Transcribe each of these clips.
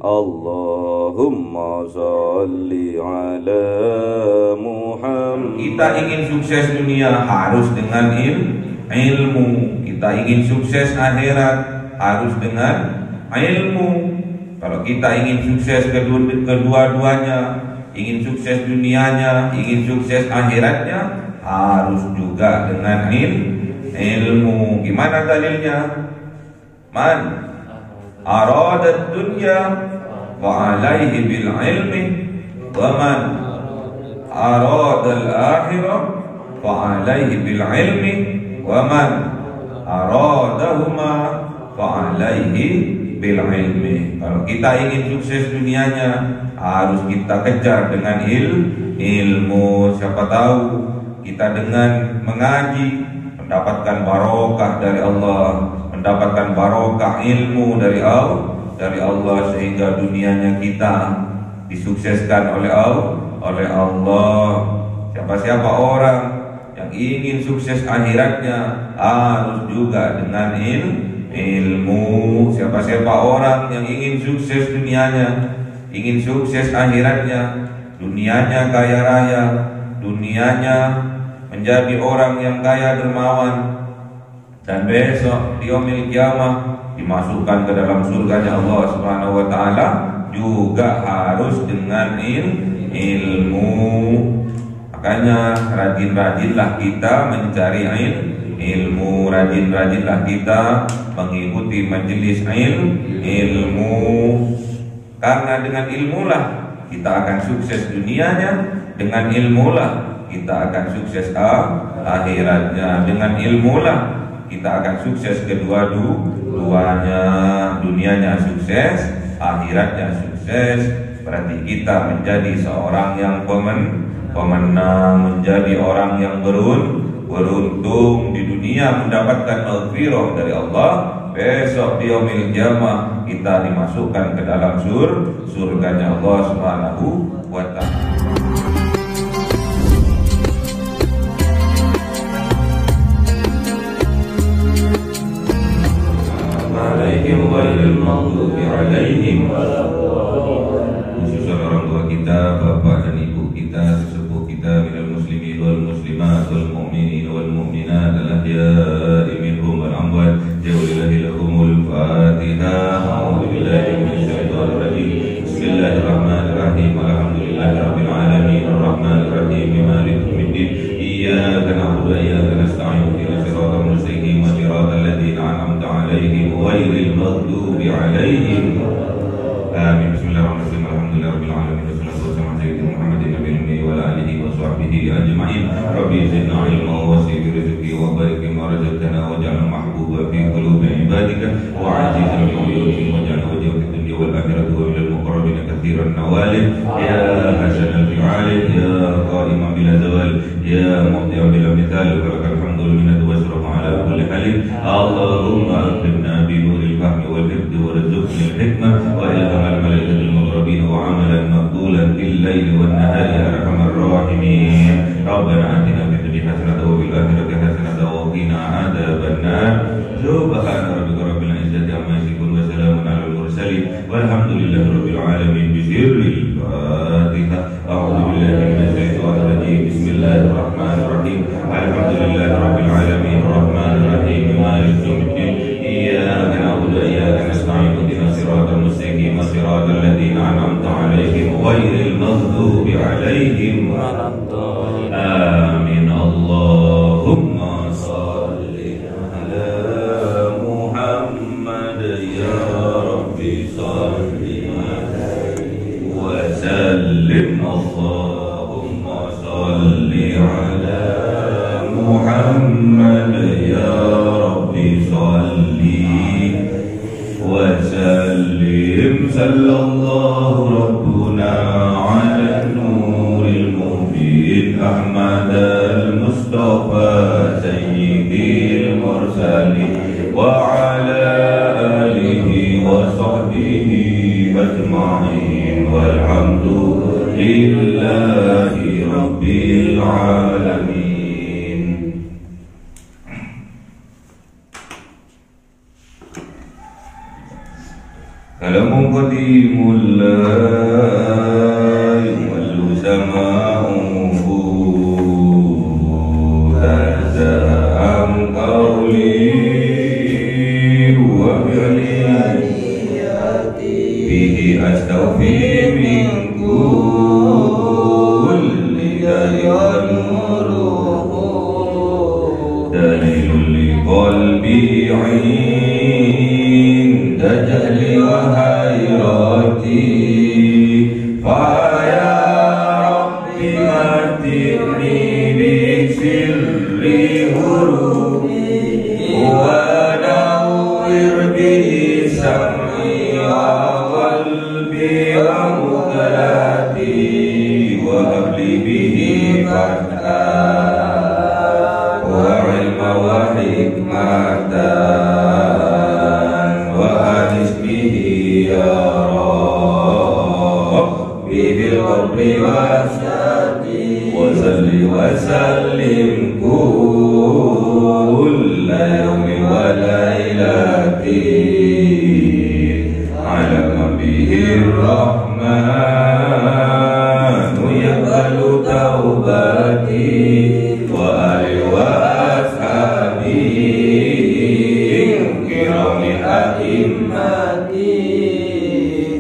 Allahumma salli ala Muhammad. Kita ingin sukses dunia harus dengan ilmu. Kita ingin sukses akhirat harus dengan ilmu. Kalau kita ingin sukses kedua-duanya, ingin sukses dunianya, ingin sukses akhiratnya, harus juga dengan ilmu. Gimana dalilnya? Man arada dunya wa alaihi bil ilmi, wa man arada al akhirah fa alaihi bil ilmi, wa man aradahuma fa alaihi bil ilmi. Kalau kita ingin sukses dunianya, harus kita kejar dengan ilmu. Siapa tahu kita dengan mengaji mendapatkan barokah dari Allah, mendapatkan barokah ilmu dari Allah, sehingga dunianya kita disukseskan oleh Allah. Siapa-siapa orang yang ingin sukses akhiratnya harus juga dengan ilmu. Siapa-siapa orang yang ingin sukses dunianya, ingin sukses akhiratnya, dunianya kaya raya, dunianya menjadi orang yang kaya dermawan, dan besok di yaumil qiyamah dimasukkan ke dalam surganya Allah Subhanahu wa taala, juga harus dengan ilmu. Makanya rajin-rajinlah kita mencari ilmu, rajin-rajinlah kita mengikuti majelis ilmu. Karena dengan ilmulah kita akan sukses dunianya, dengan ilmulah kita akan sukses akhiratnya, dengan ilmulah kita akan sukses kedua-duanya, dunianya sukses, akhiratnya sukses. Berarti kita menjadi seorang yang pemenang, menjadi orang yang beruntung di dunia, mendapatkan maghfirah dari Allah. Besok di yaumil qiyamah kita dimasukkan ke dalam surganya Allah Subhanahu wa ta'ala. Khususnya orang tua kita, bapak dan ibu kita, sesepuh kita, minal muslimin wal muslimat wal mu'minin wal mu'minat, al-ahya'i minhum wal amwat, jaulillahi lahumul fatihah. A'udzu billahi minasyaitonir rajim. Bismillahirrahmanirrahim. Alhamdulillahi rabbil alamin, arrahmanir rahim, maliki yaumiddin. Iyyaka na'budu wa iyyaka nasta'in. Ihdinas siratal mustaqim, siratal ladzina an'amta 'alaihim ghairil maghdubi 'alaihim. Amin. Bismillahirrahmanirrahim. Alhamdulillahirabbil alamin. Wassalatu wassalamu ala sayyidina Muhammadin nabiyil ummi wa ala alihi wa sahbihi ajma'in. Rabbi zidna ilma wa wasi' rizqi wa barik ma razaqtana waj'alna mahbuba fi qulubi ibadika wa 'azizan bi uyubi waj'alna wajhahu fid dunya wal akhirati wa minal muqarrabin katsiran nawalih. Ya hasanal fi'alih, ya qa'iman bila zawal, ya mu'tiyan bila mithal, barakal hamdul minnati wa syukrun ala kulli halin. Allahumma akrimna bi nuril fahmi wal hifdzi warzuqna al hikmah wa ilhamal malaikatil muqarrabin wa amalan maqbulan bil laili wan nahari ya arhamar rahimin. Rabbana atina fid dunya hasanatan wa fil akhirati hasanatan wa qina adzabannar. Subhana rabbika rabbil izzati amma yasifun wa salamun alal mursalin walhamdulillahi rabbil alamin. Bisirril Fatihah. A'udzu billahi minasy syaithanir rajim. Bismillahirrahmanirrahim. Alhamdulillahi rabbil alamin, arrahmanir rahim, maliki yaumiddin. Iyyaka na'budu wa iyyaka nasta'in. Ihdinas siratal mustaqim, siratal ladzina an'amta 'alaihim ghairil maghdubi 'alaihim waladdallin. Amin. Allahumma shalli ala Muhammad ya Rabbi shalli alaihi wa sallim. Allahumma shalli ala Muhammad ya Rabbi shalli wa sallim. Sallallahu rabbuna ala nuril mubin Ahmad al-Mustafa sayyidil mursalin wa ala alihi wa sahbihi ajma'in walhamdulillahi rabbil alamin. Kalau munqadimul la yumallu sama'uhu tazam qawli wa bihi astaghfi min kulli da'in dalilul li qalbi 'inda jahli wa hayrati fa ya rabbi matini bi sirri hurufi wa nawwir bihi sam'i wa qalbi wa muqallati wa habli bihi fathan wa ilma wa hikmatan wa hadis bihi ya rabbi bil qabri wa syati wa salli wa sallim kulla yawmi wa lailati ala nabiyir rahman yaqbalu taubati wa ali wa ashabi kirami a'immati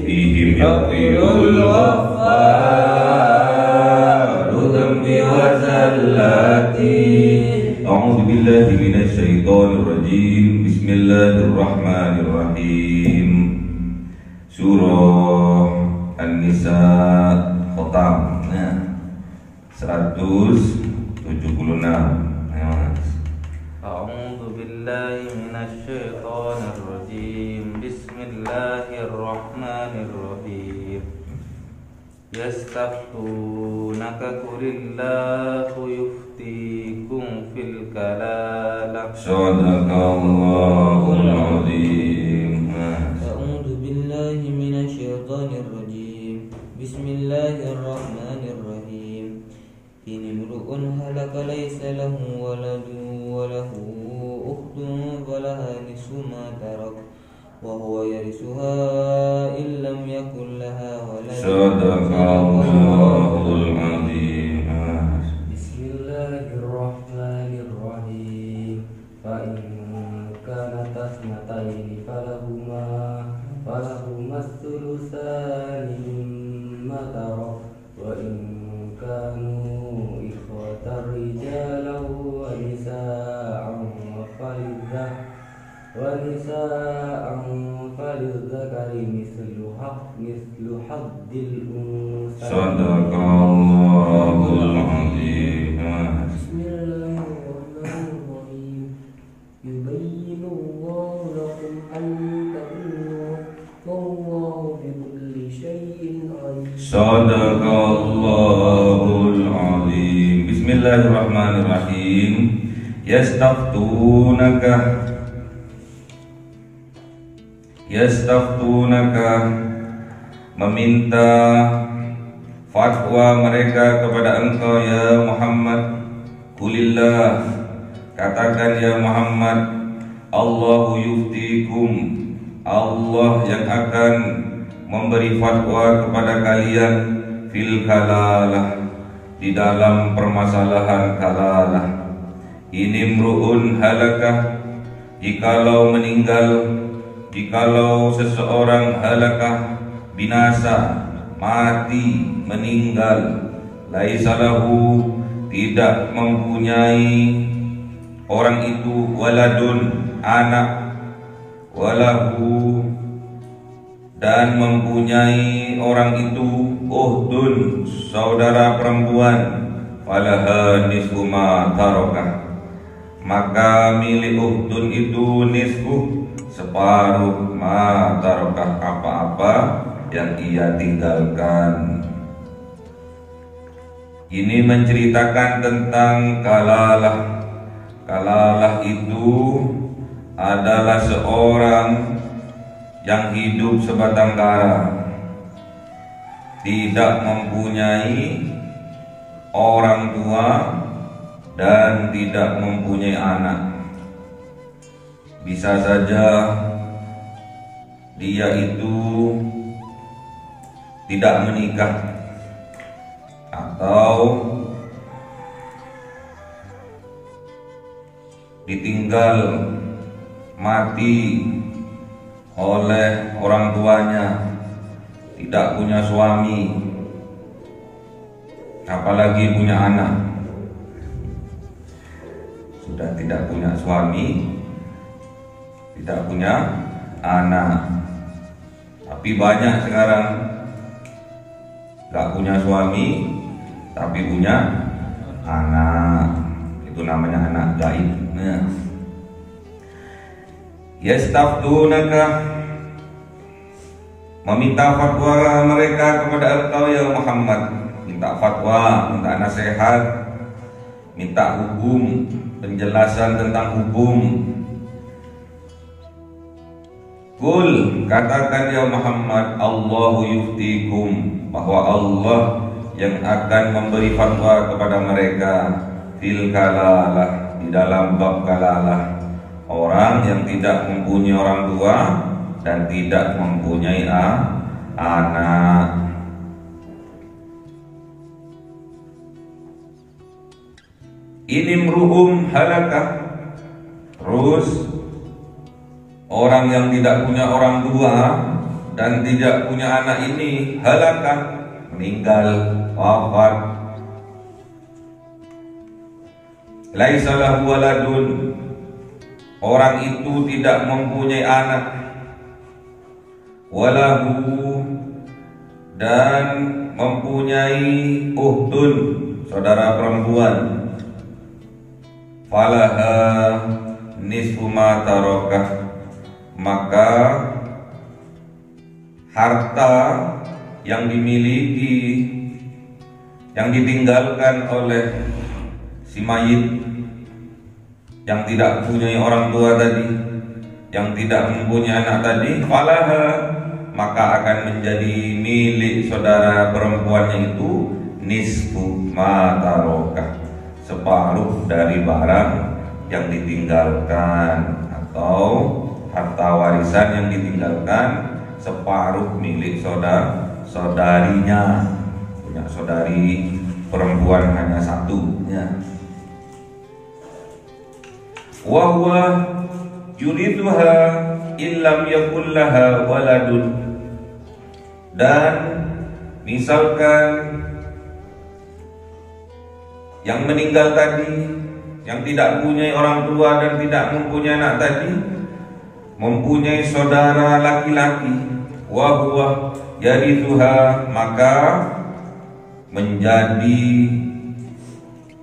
bihim yaqilul ghaffar dhambi wa zallati. A'udzu billahi minasy syaithanir rajim. Bismillahirrahmanirrahim. Surah An-Nisa Khotam 176. A'udzu billahi minasy syaithanir rajim. Bismillahirrahmanirrahim. Yastaftunaka qulillahu yuftikum fil kalalah. Sadaqallahul azim. A'udzu billahi minasy syaithanir rajim. Bismillahirrahmanirrahim. In imru'un halaka laysa lahu waladun wa lahu ukhtun falaha nisfu ma tarak wa huwa yarithuha in lam yakul laha waladun. Sadaqallahul azim. Bismillahirrahmanirrahim. Fa in kanat tasnataini falahuma thulutsani mimma tarak wa in kanu ikhwatar rijalan wa nisa'an falidzakari mislu haddil unsayayn. Sadaqallahul azim. Bismillahirrahmanirrahim. Yubayyinullahu lakum an tadillu wallahu bikulli syai'in alim. Sadaqallahul azim. Bismillahirrahmanirrahim. Yastaftunaka meminta fatwa mereka kepada engkau ya Muhammad. Qulillah, katakan ya Muhammad, Allahu yuftikum, Allah yang akan memberi fatwa kepada kalian fil kalalah, di dalam permasalahan kalalah. Ini mru'un halakah, jikalau meninggal, jikalau seseorang halakah, binasa, mati, meninggal, laisa lahu, tidak mempunyai orang itu waladun, anak, walahu, dan mempunyai orang itu ukhtun, saudara perempuan, falaha nisfu ma tarakah, maka milik ukhtun itu nisfu, separuh ma tarakah, apa-apa yang ia tinggalkan. Ini menceritakan tentang kalalah. Kalalah itu adalah seorang yang hidup sebatang kara, tidak mempunyai orang tua dan tidak mempunyai anak. Bisa saja dia itu tidak menikah atau ditinggal mati oleh orang tuanya, tidak punya suami, apalagi punya anak. Sudah tidak punya suami, tidak punya anak. Tapi banyak sekarang gak punya suami tapi punya anak. Itu namanya anak gaib. Nah, yastaftunaka, meminta fatwa mereka kepada engkau ya Muhammad. Minta fatwa, minta nasihat, minta hukum, penjelasan tentang hukum. Qul, katakan ya Muhammad, Allahu yuftikum, bahwa Allah yang akan memberi fatwa kepada mereka fil kalalah, di dalam bab kalalah, orang yang tidak mempunyai orang tua dan tidak mempunyai anak. Ini mruhum halakah, terus orang yang tidak punya orang tua dan tidak punya anak ini halakah, meninggal, wafat. Laisa lahu waladun, orang itu tidak mempunyai anak. Walahu, dan mempunyai uhtun, saudara perempuan. Falaha nisfu ma tarakah, maka harta yang dimiliki, yang ditinggalkan oleh si mayit yang tidak punya orang tua tadi, yang tidak mempunyai anak tadi, falaha, maka akan menjadi milik saudara perempuannya itu nisfu ma tarakah, separuh dari barang yang ditinggalkan, atau harta warisan yang ditinggalkan separuh milik saudarinya. Punya saudari perempuan hanya satu ya. Wa huwa yurithuha illam yakul laha waladun, dan misalkan yang meninggal tadi, yang tidak punya orang tua dan tidak mempunyai anak tadi, mempunyai saudara laki-laki, wa huwa yarithuha, maka menjadi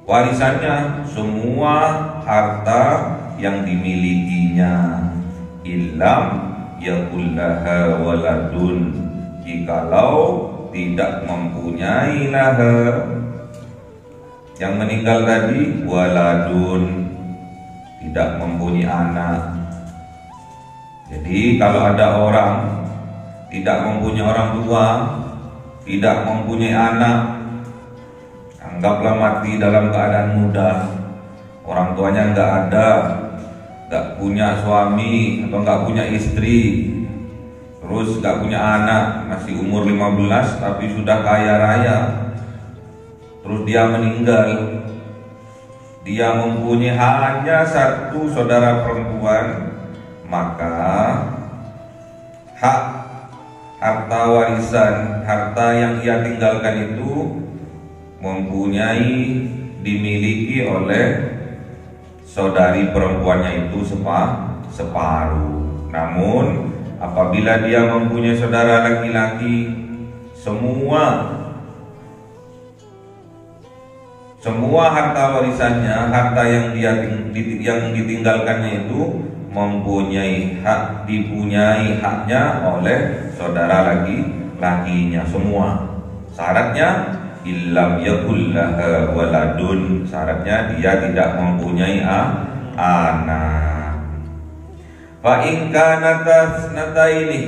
warisannya semua harta yang dimilikinya. Illam yakullaha waladun, jikalau tidak mempunyai laha, yang meninggal tadi, waladun, tidak mempunyai anak. Jadi kalau ada orang tidak mempunyai orang tua, tidak mempunyai anak, anggaplah mati dalam keadaan muda, orang tuanya nggak ada, nggak punya suami atau nggak punya istri, terus nggak punya anak, masih umur 15 tapi sudah kaya raya, terus dia meninggal, dia mempunyai hanya satu saudara perempuan, maka hak harta warisan, harta yang ia tinggalkan itu mempunyai, dimiliki oleh saudari perempuannya itu separuh. Namun apabila dia mempunyai saudara laki-laki, semua harta warisannya, harta yang ditinggalkannya itu mempunyai hak, dipunyai haknya oleh saudara laki-lakinya semua. Syaratnya illam yakul laha waladun, syaratnya dia tidak mempunyai anak. Fa in kanat nataini,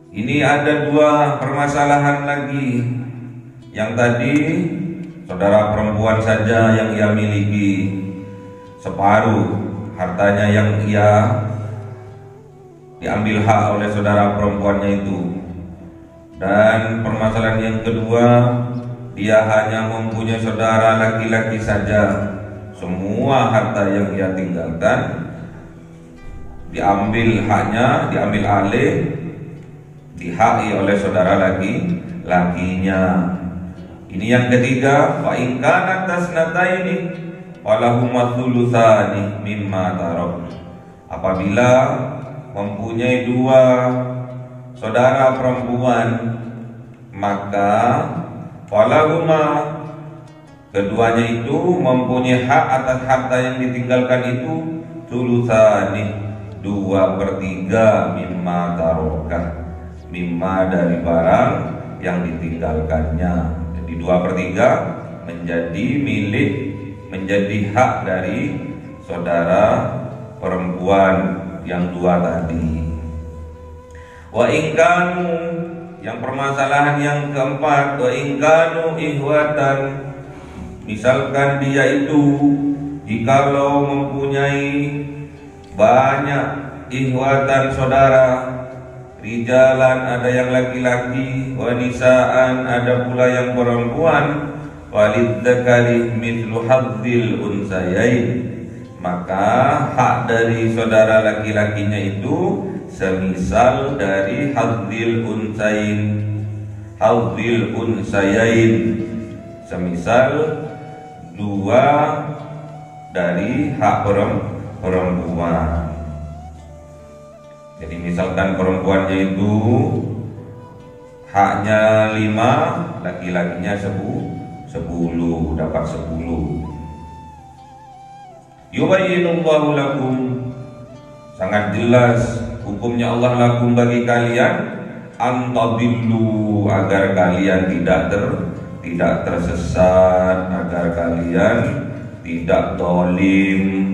ini ada dua permasalahan lagi. Yang tadi saudara perempuan saja yang ia miliki, separuh hartanya yang ia diambil hak oleh saudara perempuannya itu. Dan permasalahan yang kedua, dia hanya mempunyai saudara laki-laki saja. Semua harta yang dia tinggalkan diambil haknya, diambil alih, dihaki oleh saudara laki-lakinya. Ini yang ketiga, wa in kanat tasnataini walahuma thulutsani mimma tarak. Apabila mempunyai dua saudara perempuan, maka walahuma, keduanya itu mempunyai hak atas harta yang ditinggalkan itu thulutsani, 2/3 mimma tarokah, mimma dari barang yang ditinggalkannya. Jadi 2/3 menjadi milik, menjadi hak dari saudara perempuan yang dua tadi. Wa ingkanu, yang permasalahan yang keempat, wa ingkanu ihwatan, misalkan dia itu jikalau mempunyai banyak ihwatan saudara, rijalan ada yang laki-laki, wanisaan ada pula yang perempuan, walidzakari mithlu hadzil unsayain, maka hak dari saudara laki-lakinya itu semisal dari hadzil unsayain, semisal dua dari hak perempuan. Jadi misalkan perempuannya itu haknya 5, laki-lakinya 10, dapat 10. Yubayyinullahu lakum, sangat jelas hukumnya Allah lakum bagi kalian, antadillu, agar kalian tidak tersesat, agar kalian tidak zalim.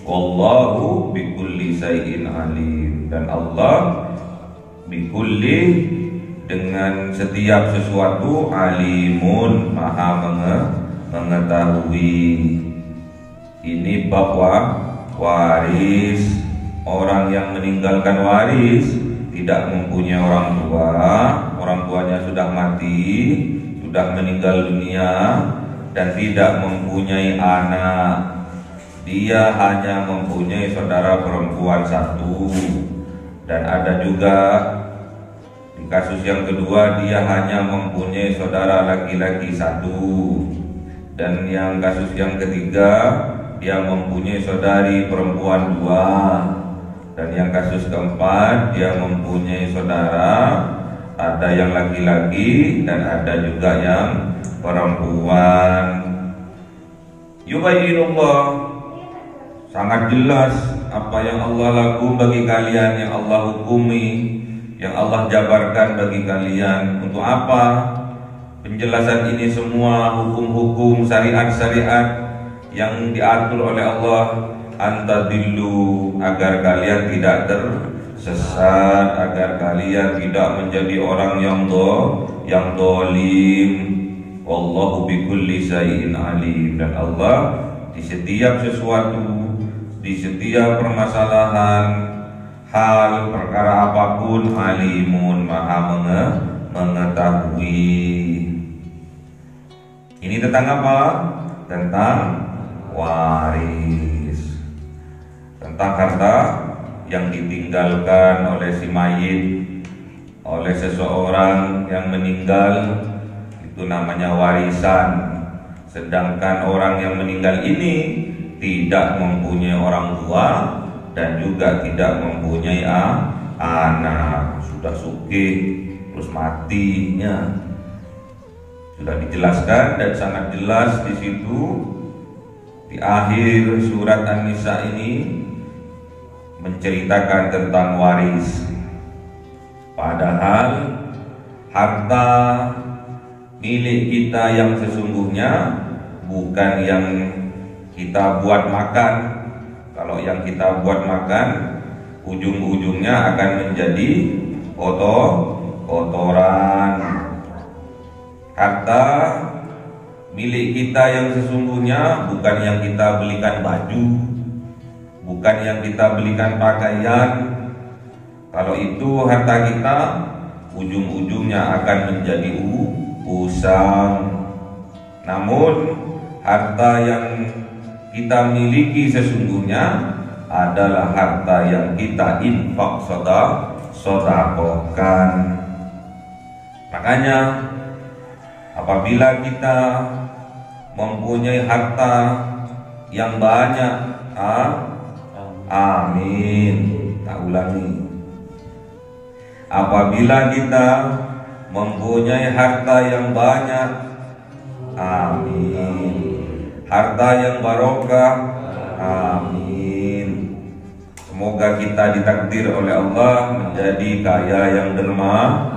Wallahu bikulli syai'in alim, dan Allah bikulli, dengan setiap sesuatu, alimun, maha mengetahui. Ini bab waris. Orang yang meninggalkan waris, tidak mempunyai orang tuanya sudah mati, sudah meninggal dunia, dan tidak mempunyai anak. Dia hanya mempunyai saudara perempuan 1. Dan ada juga di kasus yang kedua, dia hanya mempunyai saudara laki-laki 1. Dan yang kasus yang ketiga, dia mempunyai saudari perempuan 2. Dan yang kasus keempat, dia mempunyai saudara, ada yang laki-laki dan ada juga yang perempuan. Yubayyinullah, sangat jelas apa yang Allah lakukan bagi kalian, yang Allah hukumi, yang Allah jabarkan bagi kalian. Untuk apa? Penjelasan ini semua hukum-hukum, syariat-syariat yang diatur oleh Allah, antadillu, agar kalian tidak tersesat, agar kalian tidak menjadi orang yang zalim. Wallahu bikulli syai'in alim, dan Allah di setiap sesuatu, di setiap permasalahan, hal perkara apapun, alimun, maha mengetahui. Ini tentang apa? Tentang waris, tentang harta yang ditinggalkan oleh si mayit, oleh seseorang yang meninggal, itu namanya warisan. Sedangkan orang yang meninggal ini tidak mempunyai orang tua dan juga tidak mempunyai anak, sudah sugih terus matinya. Sudah dijelaskan dan sangat jelas di situ. Di akhir surat An-Nisa ini menceritakan tentang waris. Padahal harta milik kita yang sesungguhnya bukan yang kita buat makan. Kalau yang kita buat makan, ujung-ujungnya akan menjadi kotoran. Harta milik kita yang sesungguhnya bukan yang kita belikan baju, bukan yang kita belikan pakaian, Kalau itu harta kita ujung-ujungnya akan menjadi usang. Namun harta yang kita miliki sesungguhnya adalah harta yang kita infak sodakohkan. Makanya apabila kita mempunyai harta yang banyak, amin. Tak ulangi. Apabila kita mempunyai harta yang banyak, amin. Harta yang barokah, amin. Semoga kita ditakdir oleh Allah menjadi kaya yang dermawan,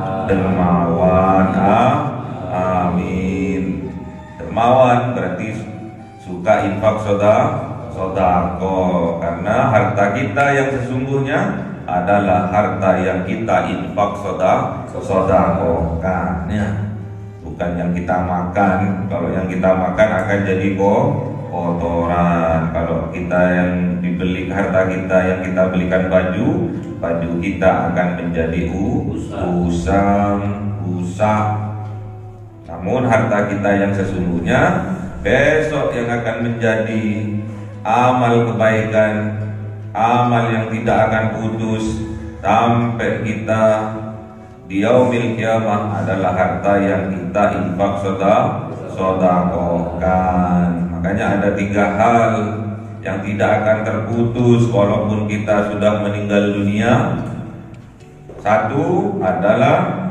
amin. Dermawan berarti suka infak sodako, karena harta kita yang sesungguhnya adalah harta yang kita infak sodakokan, ya. Bukan yang kita makan. Kalau yang kita makan akan jadi kotoran. Kalau kita yang dibeli harta kita yang kita belikan baju kita akan menjadi usang, rusak. Namun harta kita yang sesungguhnya besok yang akan menjadi amal kebaikan, amal yang tidak akan putus sampai kita di yaumil kiamah adalah harta yang kita infak sodakohkan. Makanya ada 3 hal yang tidak akan terputus walaupun kita sudah meninggal dunia. 1 adalah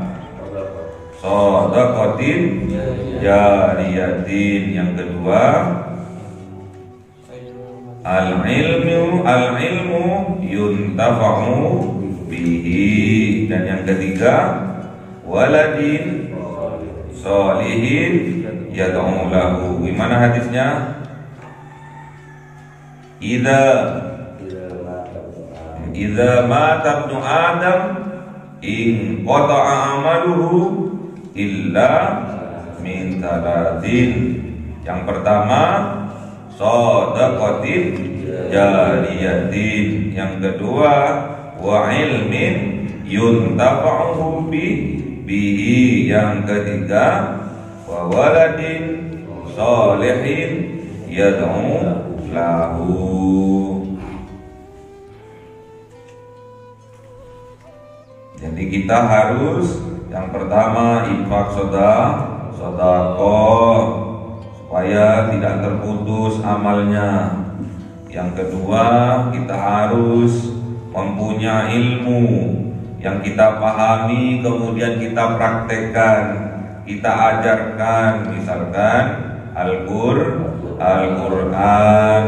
sodakotin jariyatin. Yang kedua al-ilmu yuntafa'u bihi. Dan yang ketiga waladin solihin yad'u lahu. Gimana hadisnya? Idza mata ibnu Adam in qata'a amaluhu illa min talatin. Yang pertama shadaqatin jariyatin. Yang kedua wa ilmin yuntafa'u bihi. Yang ketiga wa waladin sholihin yad'u lahu. Jadi kita harus yang pertama infak sodakoh supaya tidak terputus amalnya. Yang kedua kita harus mempunyai ilmu yang kita pahami kemudian kita praktekkan, kita ajarkan. Misalkan Al-Quran.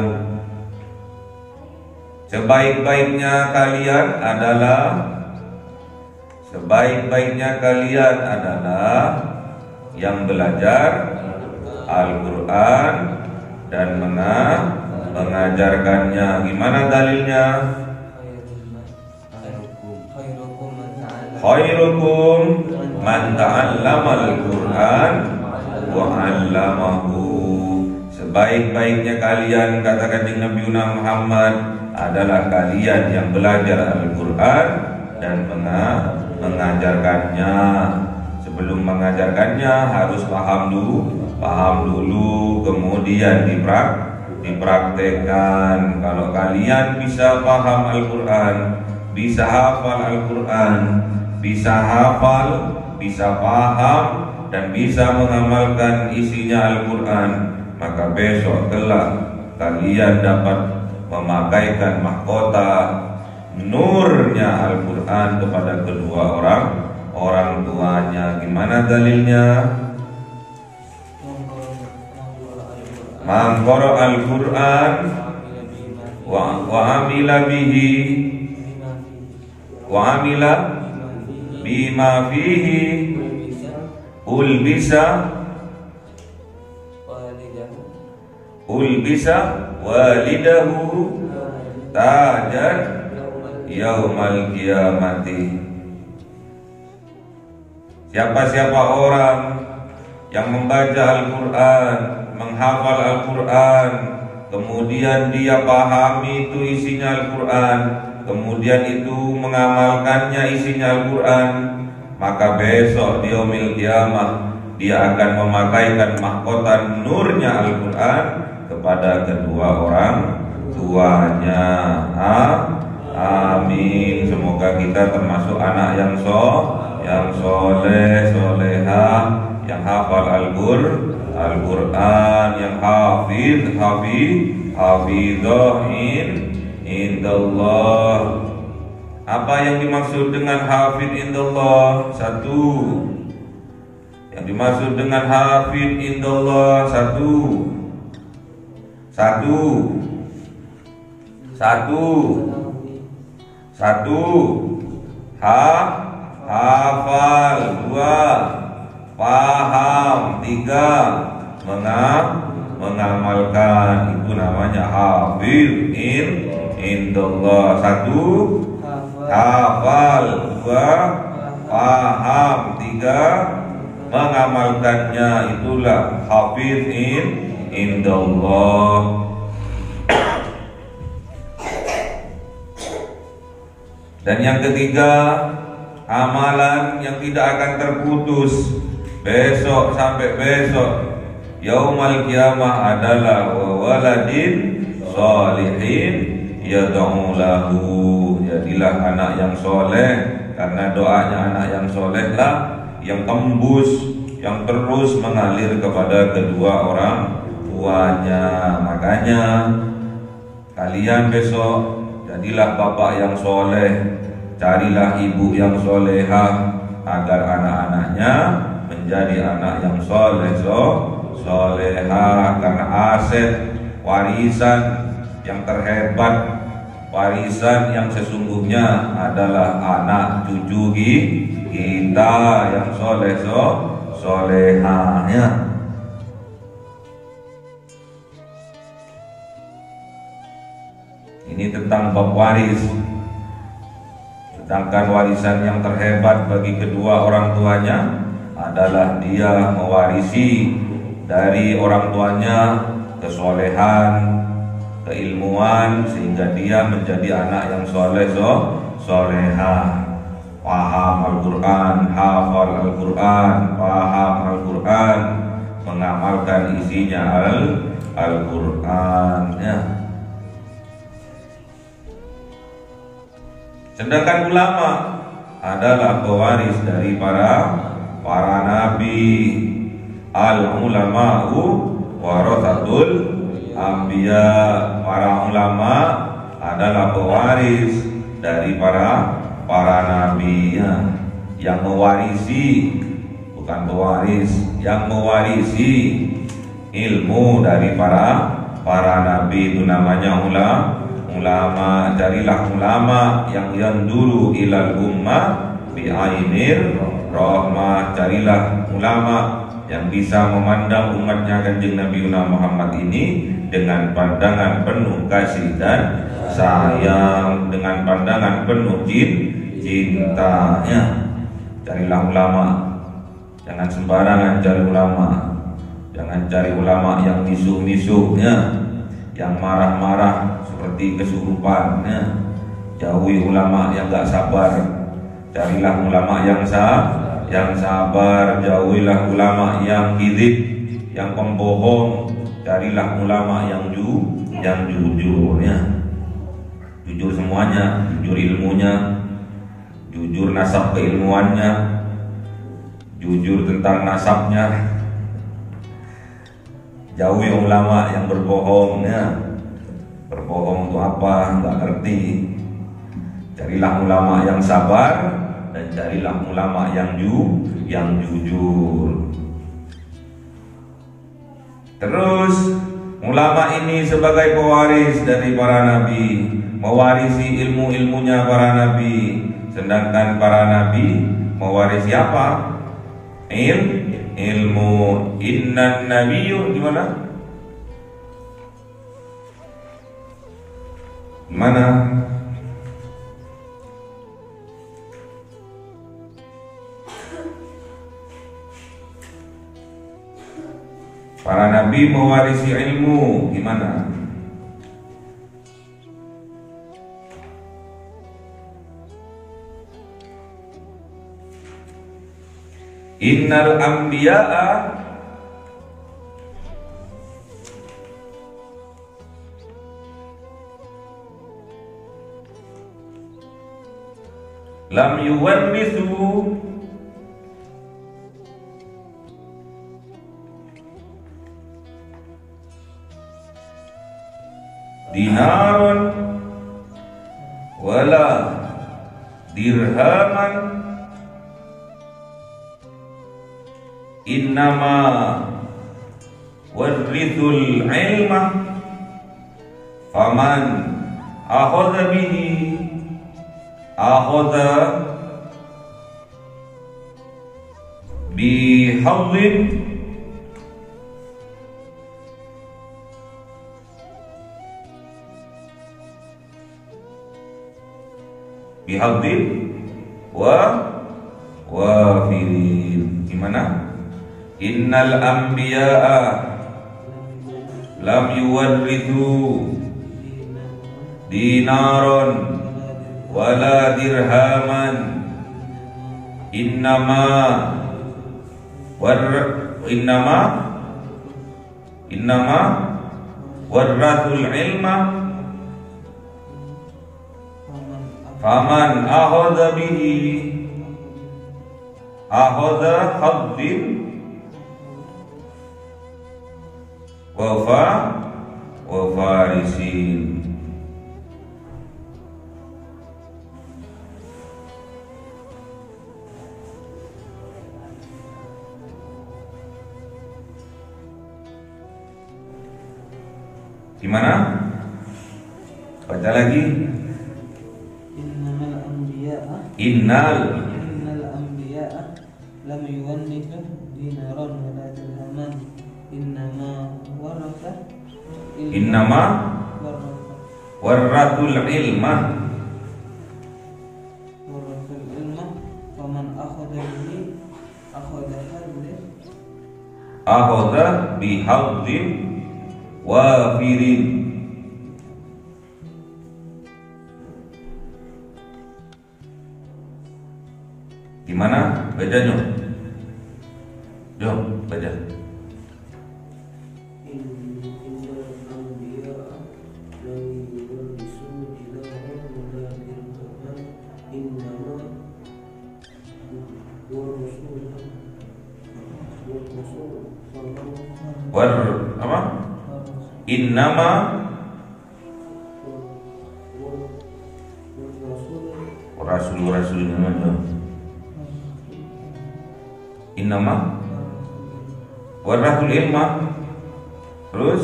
Sebaik-baiknya kalian adalah yang belajar Al-Quran dan mengajarkannya. Gimana dalilnya? Khairukum man ta'allama al-Quran wa 'allamahu. Sebaik-baiknya kalian, katakan dengan Nabi Muhammad, adalah kalian yang belajar Al-Quran dan mengajarkannya. Sebelum mengajarkannya harus paham dulu, kemudian dipraktekkan. Kalau kalian bisa paham Al-Quran, bisa hafal Al-Quran, bisa paham dan bisa mengamalkan isinya Al-Quran, maka besok kelak kalian dapat memakaikan mahkota nurnya Al-Quran kepada kedua orang tuanya. Gimana dalilnya? Man qara al-Quran wa amila bihi wa amila bima fihi ulbisa walidahu tajan yaumal qiyamati. Siapa-siapa orang yang membaca Al-Quran, menghafal Al-Quran, kemudian dia pahami itu isinya Al-Quran, kemudian itu mengamalkannya isinya Al-Quran, maka besok di yaumil qiyamah dia akan memakaikan mahkota nurnya Al-Quran kepada kedua orang tuanya. Amin. Semoga kita termasuk anak yang soleh, solehah, yang hafal Al-Quran, yang hafidhah indallah. Apa yang dimaksud dengan hafid indallah? Satu. Yang dimaksud dengan hafid indallah satu. Hafal. Dua, paham. Tiga, mengamalkan. Itu namanya hafid indallah. Satu, hafal. Dua, paham. Tiga, mengamalkannya. Itulah hafid indallah. Dan yang ketiga, amalan yang tidak akan terputus besok sampai besok yaumal qiyamah adalah waladin sholihin yad'u lahu. Jadilah anak yang soleh, karena doanya anak yang soleh lah yang tembus, yang terus mengalir kepada kedua orang tuanya. Makanya kalian besok jadilah bapak yang soleh, carilah ibu yang solehah, agar anak-anaknya menjadi anak yang solehah. Karena aset warisan yang terhebat, warisan yang sesungguhnya adalah anak cucu kita yang solehahnya. Ini tentang bab waris. Sedangkan warisan yang terhebat bagi kedua orang tuanya adalah dia mewarisi dari orang tuanya kesolehan, keilmuan, sehingga dia menjadi anak yang solehah. Paham Al-Quran, hafal Al-Quran, paham Al-Quran, mengamalkan isinya Al-Quran ya. Sedangkan ulama adalah pewaris dari para nabi. Al-ulama'u warathatul anbiya. Para ulama adalah pewaris dari para nabi ya. Yang mewarisi, bukan pewaris, yang mewarisi ilmu dari para nabi, itu namanya ulama. Carilah ulama yang yanduru ilal ummah bi'ainir rahmah. Carilah ulama yang bisa memandang umatnya Kanjeng Nabi Muhammad ini dengan pandangan penuh kasih dan sayang, dengan pandangan penuh cintanya. Carilah ulama, jangan sembarangan cari ulama. Jangan cari ulama yang misuh-misuhnya, yang marah-marah seperti kesurupan ya. Jauhi ulama yang gak sabar. Carilah ulama yang sabar. Jauhilah ulama yang kizib, yang pembohong. Carilah ulama yang jujur ya. Jujur semuanya, jujur ilmunya, jujur nasab keilmuannya, jujur tentang nasabnya. Jauhi ulama yang berbohong ya. Berbohong untuk apa? Nggak ngerti. Carilah ulama yang sabar dan carilah ulama yang jujur. Terus ulama ini sebagai pewaris dari para nabi, mewarisi ilmu-ilmunya para nabi. Sedangkan para nabi mewarisi apa? Ilmu. Innan nabiyyu gimana? Mana? Para nabi mewarisi ilmu gimana? Innal anbiya'a lam yuwarrithu dinaron wala dirhaman innama warithul ilma faman akhadha bihi akhadha bihadhin wa wafirin. Gimana? Innal anbiya'a lam yuwarrithu dinaron wala dirhaman innama warrathul ilma faman akhadha bihi akhadha haddin wa farisin. Gimana? Baca lagi. Innal anbiya'a lam yuwarrithu dinaran wala dirhaman innama warrathul ilma faman akhadha bihadhin wafirin. Gimana bacanya? Jom baca. Apa? Innama rasul namanya. Innama warrathul ilma. Terus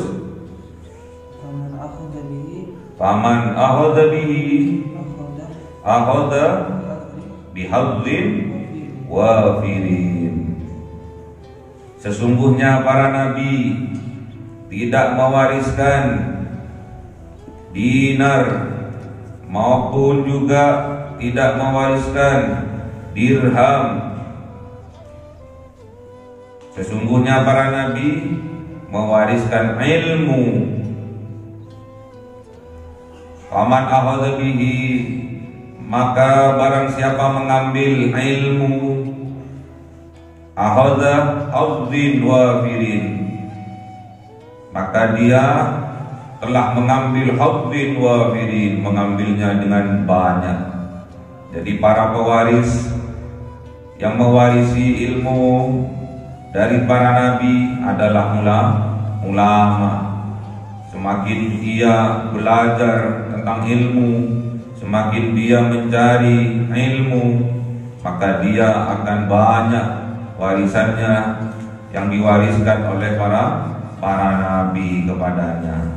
faman akhadha bihi akhadha bihadhin wafirin. Sesungguhnya para nabi tidak mewariskan dinar maupun juga tidak mewariskan dirham. Sesungguhnya para nabi mewariskan ilmu. Faman akhadha bihi, maka barang siapa mengambil ilmu, akhadha hadzin wafirin, maka dia telah mengambil hadzin wafirin, mengambilnya dengan banyak. Jadi para pewaris yang mewarisi ilmu dari para nabi adalah ulama. Semakin dia belajar tentang ilmu, semakin dia mencari ilmu, maka dia akan banyak warisannya yang diwariskan oleh para nabi kepadanya.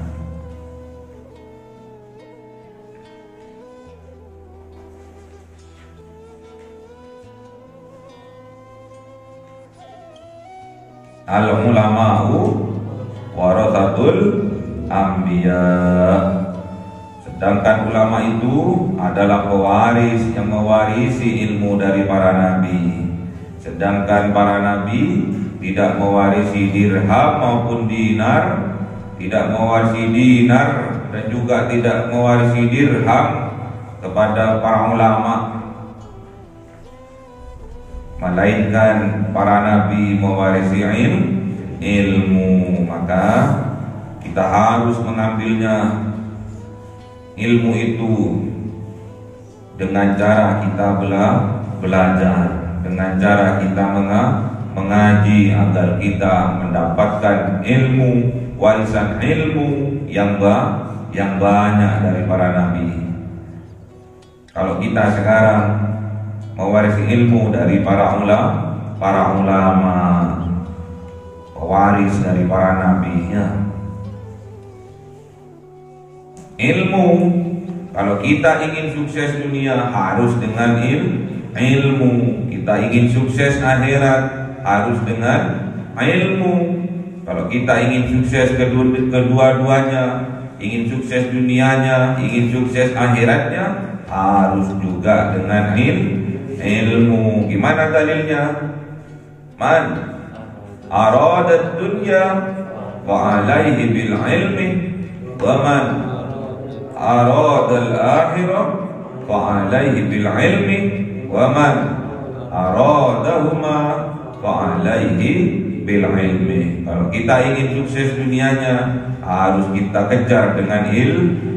Al-ulama'u warathatul anbiya. Sedangkan ulama itu adalah pewaris yang mewarisi ilmu dari para nabi. Sedangkan para nabi tidak mewarisi dirham maupun dinar, tidak mewarisi dinar dan juga tidak mewarisi dirham kepada para ulama. melainkan para nabi mewarisi ilmu, maka kita harus mengambilnya ilmu itu dengan cara kita belajar, dengan cara kita mengaji agar kita mendapatkan ilmu, warisan ilmu yang banyak dari para nabi. Kalau kita sekarang mewarisi ilmu dari para ulama, pewaris dari para nabi, ya. Ilmu, kalau kita ingin sukses dunia harus dengan ilmu. Kita ingin sukses akhirat harus dengan ilmu. Kalau kita ingin sukses kedua-duanya, ingin sukses dunianya, ingin sukses akhiratnya, harus juga dengan ilmu. Gimana dalilnya? Man arada dunya wa alaihi bil ilmi, wa man arada al-akhirah fa alaihi bil ilmi, wa man aradahuma fa alaihi bil ilmi. Kalau kita ingin sukses dunianya harus kita kejar dengan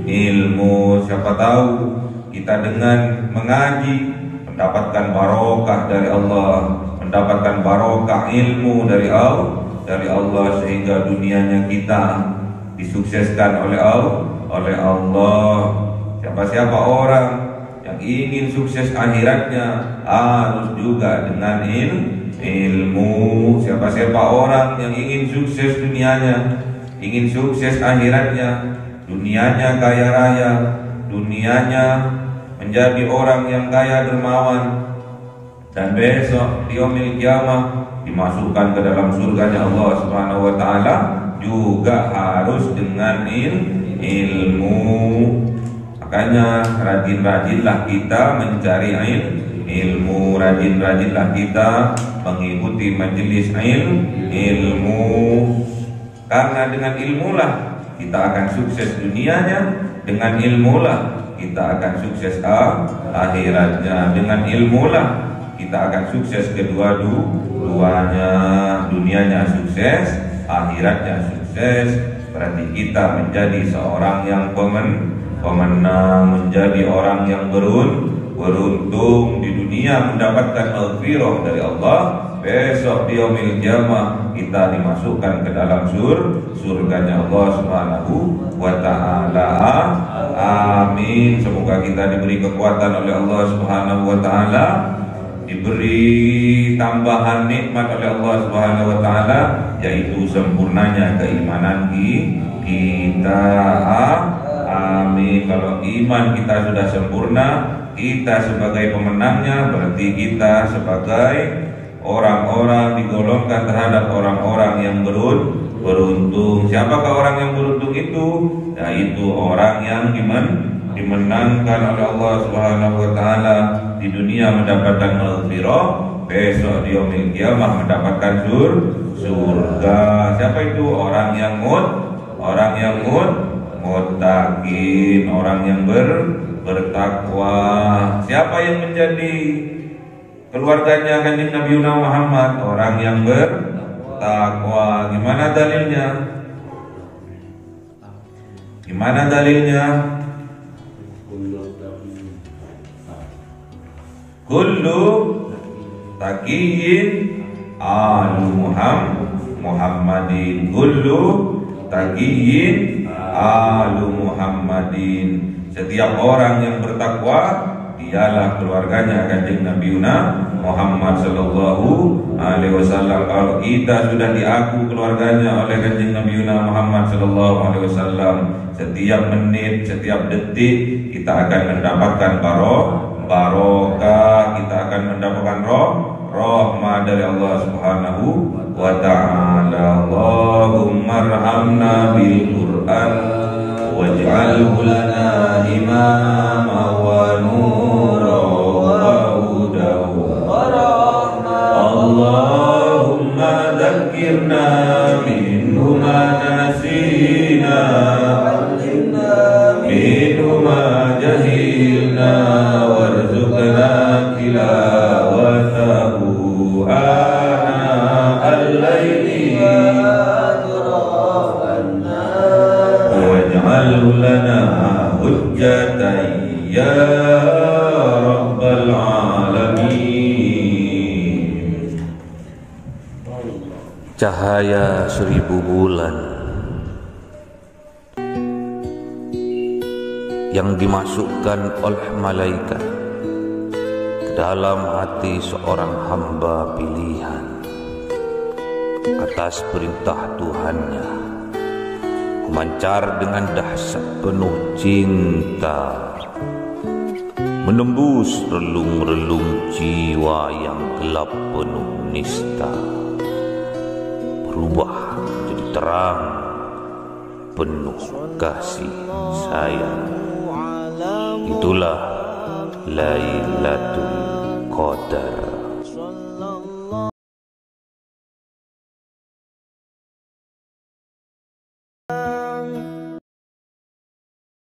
ilmu. Siapa tahu kita dengan mengaji mendapatkan barokah dari Allah, mendapatkan barokah ilmu dari Allah sehingga dunianya kita disukseskan oleh Allah. Siapa-siapa orang yang ingin sukses akhiratnya harus juga dengan ilmu. Siapa-siapa orang yang ingin sukses dunianya, ingin sukses akhiratnya, dunianya kaya raya, dunianya menjadi orang yang kaya dermawan, dan besok di yaumil qiyamah dimasukkan ke dalam surganya Allah Subhanahu wa taala, juga harus dengan ilmu. Makanya rajin-rajinlah kita mencari ilmu, rajin-rajinlah kita mengikuti majelis ilmu. Karena dengan ilmulah kita akan sukses dunianya, dengan ilmulah kita akan sukses akhiratnya, dengan ilmulah kita akan sukses kedua-duanya, dunianya sukses, akhiratnya sukses. Berarti kita menjadi seorang yang pemenang, menjadi orang yang beruntung di dunia mendapatkan maghfirah dari Allah. Besok di yaumil qiyamah kita dimasukkan ke dalam surganya Allah Subhanahu wa taala. Amin. Semoga kita diberi kekuatan oleh Allah Subhanahu wa taala, diberi tambahan nikmat oleh Allah Subhanahu wa taala, yaitu sempurnanya keimanan kita. Amin. Kalau iman kita sudah sempurna, kita sebagai pemenangnya, berarti kita sebagai orang-orang digolongkan terhadap orang-orang yang beruntung. Siapakah orang yang beruntung itu? Yaitu orang yang dimenangkan oleh Allah Subhanahu wa taala di dunia mendapatkan maghfirah, besok di yaumil qiyamah mendapatkan surga. Siapa itu? Orang yang muttaqin, orang yang bertakwa. Siapa yang menjadi keluarganya Kanjeng Nabi Muhammad? Orang yang bertakwa. Gimana dalilnya? Gimana dalilnya? Kullu taqiyyin alu Muhammadin. Kullu taqiyyin alu Muhammadin. Setiap orang yang bertakwa dialah keluarganya Kanjeng Nabi Muhammad sallallahu alaihi wasallam. Kalau kita sudah diaku keluarganya oleh Kanjeng Nabi Muhammad sallallahu alaihi wasallam, setiap menit, setiap detik kita akan mendapatkan barokah, kita akan mendapatkan rahmat dari Allah Subhanahu wa taala. Allahumma arhamna bil Qur'an waj'alhu lana imama wa nura wa hudan wa rahmah. Allahumma dzakkirna minhu ma nasina, minhu ma jahilna, warzuqna tilawatahu آناء الليل واجعله لنا حجة يا رب العالمين. Cahaya 1000 bulan yang dimasukkan oleh malaikat ke dalam hati seorang hamba pilihan atas perintah Tuhannya, memancar dengan dahsyat penuh cinta, menembus relung-relung jiwa yang gelap penuh nista, berubah menjadi terang penuh kasih sayang. Itulah Lailatul Qadar.